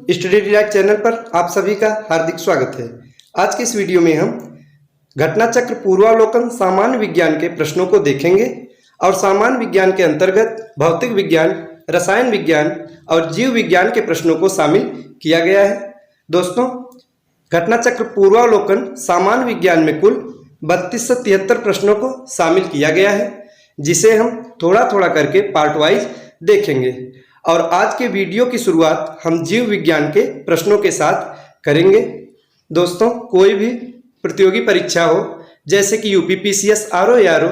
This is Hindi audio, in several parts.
स्टडी डिलाइट चैनल पर आप सभी का हार्दिक स्वागत है। आज की इस वीडियो में हम घटना चक्र पूर्वावलोकन सामान्य विज्ञान के प्रश्नों को देखेंगे और सामान्य विज्ञान के अंतर्गत भौतिक विज्ञान, रसायन विज्ञान और जीव विज्ञान के प्रश्नों को शामिल किया गया है। दोस्तों, घटना चक्र पूर्वावलोकन सामान्य विज्ञान में कुल 32 से 73 प्रश्नों को शामिल किया गया है, जिसे हम थोड़ा थोड़ा करके पार्ट वाइज देखेंगे। और आज के वीडियो की शुरुआत हम जीव विज्ञान के प्रश्नों के साथ करेंगे। दोस्तों, कोई भी प्रतियोगी परीक्षा हो, जैसे कि यूपीपीसीएस, आरओ एआरओ,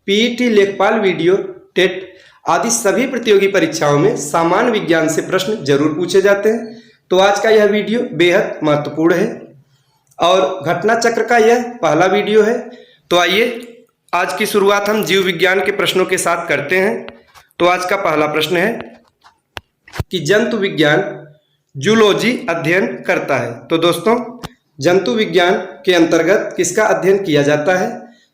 पीईटी, लेखपाल, वीडियो, टेट आदि सभी प्रतियोगी परीक्षाओं में सामान्य विज्ञान से प्रश्न जरूर पूछे जाते हैं। तो आज का यह वीडियो बेहद महत्वपूर्ण है और घटना चक्र का यह पहला वीडियो है। तो आइए आज की शुरुआत हम जीव विज्ञान के प्रश्नों के साथ करते हैं। तो आज का पहला प्रश्न है कि जंतु विज्ञान जूलॉजी अध्ययन करता है। तो दोस्तों, जंतु विज्ञान के अंतर्गत किसका अध्ययन किया जाता है?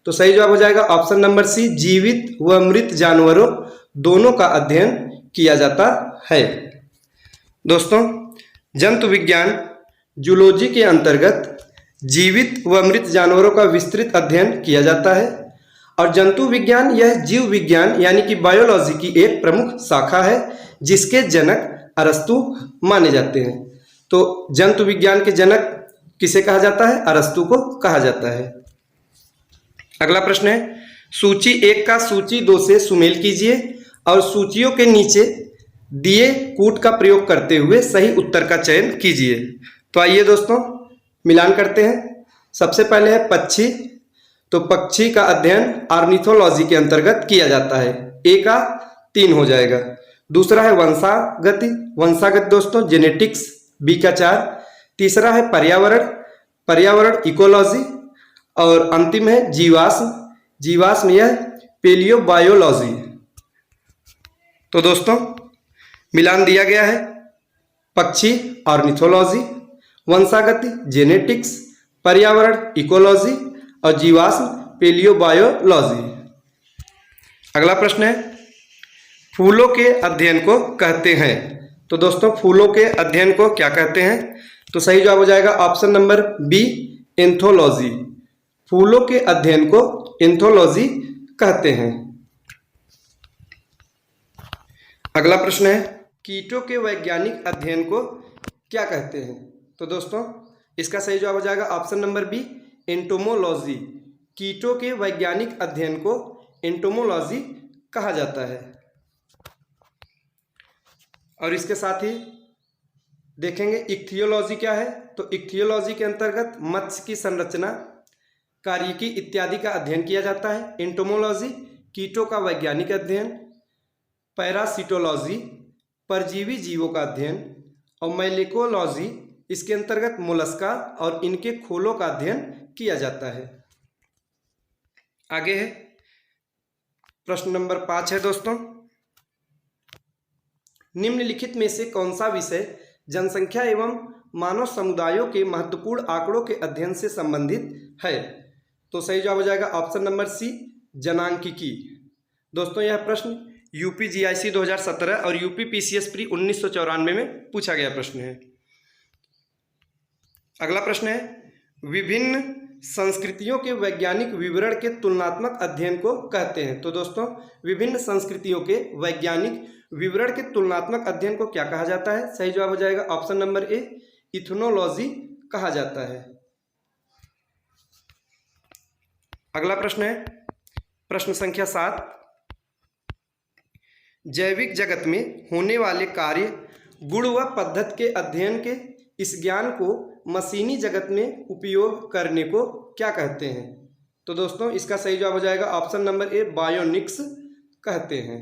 तो सही जवाब हो जाएगा ऑप्शन नंबर सी, जीवित व मृत जानवरों दोनों का अध्ययन किया जाता है। दोस्तों, जंतु विज्ञान जूलॉजी के अंतर्गत जीवित व मृत जानवरों का विस्तृत अध्ययन किया जाता है और जंतु विज्ञान यह जीव विज्ञान यानी कि बायोलॉजी की एक प्रमुख शाखा है, जिसके जनक अरस्तु माने जाते हैं। तो जंतु विज्ञान के जनक किसे कहा जाता है? अरस्तु को कहा जाता है। अगला प्रश्न है, सूची 1 का सूची 2 से सुमेल कीजिए और सूचियों के नीचे दिए कूट का प्रयोग करते हुए सही उत्तर का चयन कीजिए। तो आइए दोस्तों मिलान करते हैं। सबसे पहले है पक्षी। तो पक्षी का अध्ययन ऑर्निथोलॉजी के अंतर्गत किया जाता है। ए का 3 हो जाएगा। दूसरा है वंशागति। वंशागति दोस्तों जेनेटिक्स, बी का 4। तीसरा है पर्यावरण, पर्यावरण इकोलॉजी। और अंतिम है जीवाश्म, जीवाश्म यह पेलियोबायोलॉजी। तो दोस्तों मिलान दिया गया है, पक्षी ऑर्निथोलॉजी, वंशागति जेनेटिक्स, पर्यावरण इकोलॉजी और जीवाश्म पेलियोबायोलॉजी। अगला प्रश्न है, फूलों के अध्ययन को कहते हैं। तो दोस्तों फूलों के अध्ययन को क्या कहते हैं? तो सही जवाब हो जाएगा ऑप्शन नंबर बी, एंथोलॉजी। फूलों के अध्ययन को एंथोलॉजी कहते हैं। अगला प्रश्न है, कीटों के वैज्ञानिक अध्ययन को क्या कहते हैं? तो दोस्तों इसका सही जवाब हो जाएगा ऑप्शन नंबर बी, एंटोमोलॉजी। कीटों के वैज्ञानिक अध्ययन को एंटोमोलॉजी कहा जाता है। और इसके साथ ही देखेंगे इक्थियोलॉजी क्या है। तो इक्थियोलॉजी के अंतर्गत मत्स्य की संरचना, कार्यकी इत्यादि का अध्ययन किया जाता है। एंटोमोलॉजी कीटों का वैज्ञानिक अध्ययन, पैरासिटोलॉजी परजीवी जीवों का अध्ययन और मैलेकोलॉजी इसके अंतर्गत मोलस्का और इनके खोलों का अध्ययन किया जाता है। आगे है प्रश्न नंबर 5 है दोस्तों, निम्नलिखित में से कौन सा विषय जनसंख्या एवं मानव समुदायों के महत्वपूर्ण आंकड़ों के अध्ययन से संबंधित है? तो सही जवाब हो जाएगा ऑप्शन नंबर सी, जनांकिकी। दोस्तों यह प्रश्न यूपीजीआईसी 2017 और यूपीपीसीएस प्री 1994 में पूछा गया प्रश्न है। अगला प्रश्न है, विभिन्न संस्कृतियों के वैज्ञानिक विवरण के तुलनात्मक अध्ययन को कहते हैं। तो दोस्तों विभिन्न संस्कृतियों के वैज्ञानिक विवरण के तुलनात्मक अध्ययन को क्या कहा जाता है? सही जवाब हो जाएगा ऑप्शन नंबर ए, इथनोलॉजी कहा जाता है। अगला प्रश्न है प्रश्न संख्या 7, जैविक जगत में होने वाले कार्य, गुण व पद्धति के अध्ययन के इस ज्ञान को मशीनी जगत में उपयोग करने को क्या कहते हैं? तो दोस्तों इसका सही जवाब हो जाएगा ऑप्शन नंबर ए, बायोनिक्स कहते हैं।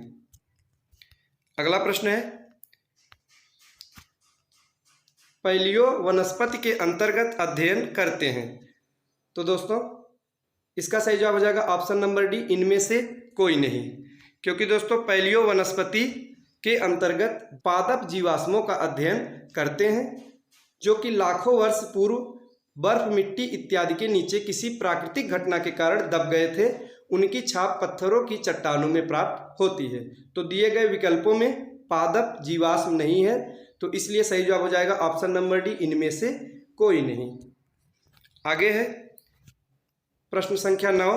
अगला प्रश्न है, पैलियो वनस्पति के अंतर्गत अध्ययन करते हैं। तो दोस्तों इसका सही जवाब हो जाएगा ऑप्शन नंबर डी, इनमें से कोई नहीं। क्योंकि दोस्तों पैलियो वनस्पति के अंतर्गत पादप जीवाश्मों का अध्ययन करते हैं, जो कि लाखों वर्ष पूर्व बर्फ, मिट्टी इत्यादि के नीचे किसी प्राकृतिक घटना के कारण दब गए थे। उनकी छाप पत्थरों की चट्टानों में प्राप्त होती है। तो दिए गए विकल्पों में पादप जीवाश्म नहीं है, तो इसलिए सही जवाब हो जाएगा ऑप्शन नंबर डी, इनमें से कोई नहीं। आगे है प्रश्न संख्या 9,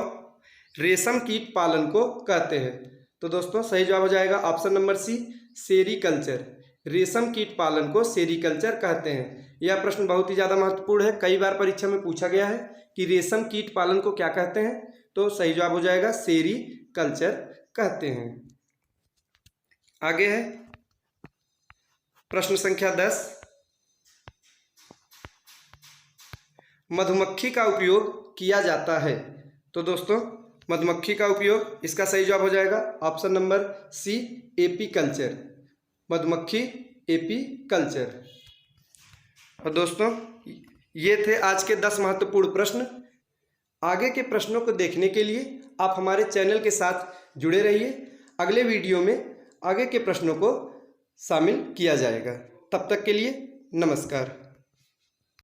रेशम कीट पालन को कहते हैं। तो दोस्तों सही जवाब हो जाएगा ऑप्शन नंबर सी, सेरीकल्चर। रेशम कीट पालन को सेरीकल्चर कहते हैं। यह प्रश्न बहुत ही ज़्यादा महत्वपूर्ण है, कई बार परीक्षा में पूछा गया है कि रेशम कीट पालन को क्या कहते हैं, तो सही जवाब हो जाएगा सेरीकल्चर कहते हैं। आगे है प्रश्न संख्या 10, मधुमक्खी का उपयोग किया जाता है। तो दोस्तों मधुमक्खी का उपयोग, इसका सही जवाब हो जाएगा ऑप्शन नंबर सी, एपीकल्चर। मधुमक्खी एपीकल्चर। और दोस्तों ये थे आज के 10 महत्वपूर्ण प्रश्न। आगे के प्रश्नों को देखने के लिए आप हमारे चैनल के साथ जुड़े रहिए। अगले वीडियो में आगे के प्रश्नों को शामिल किया जाएगा। तब तक के लिए नमस्कार।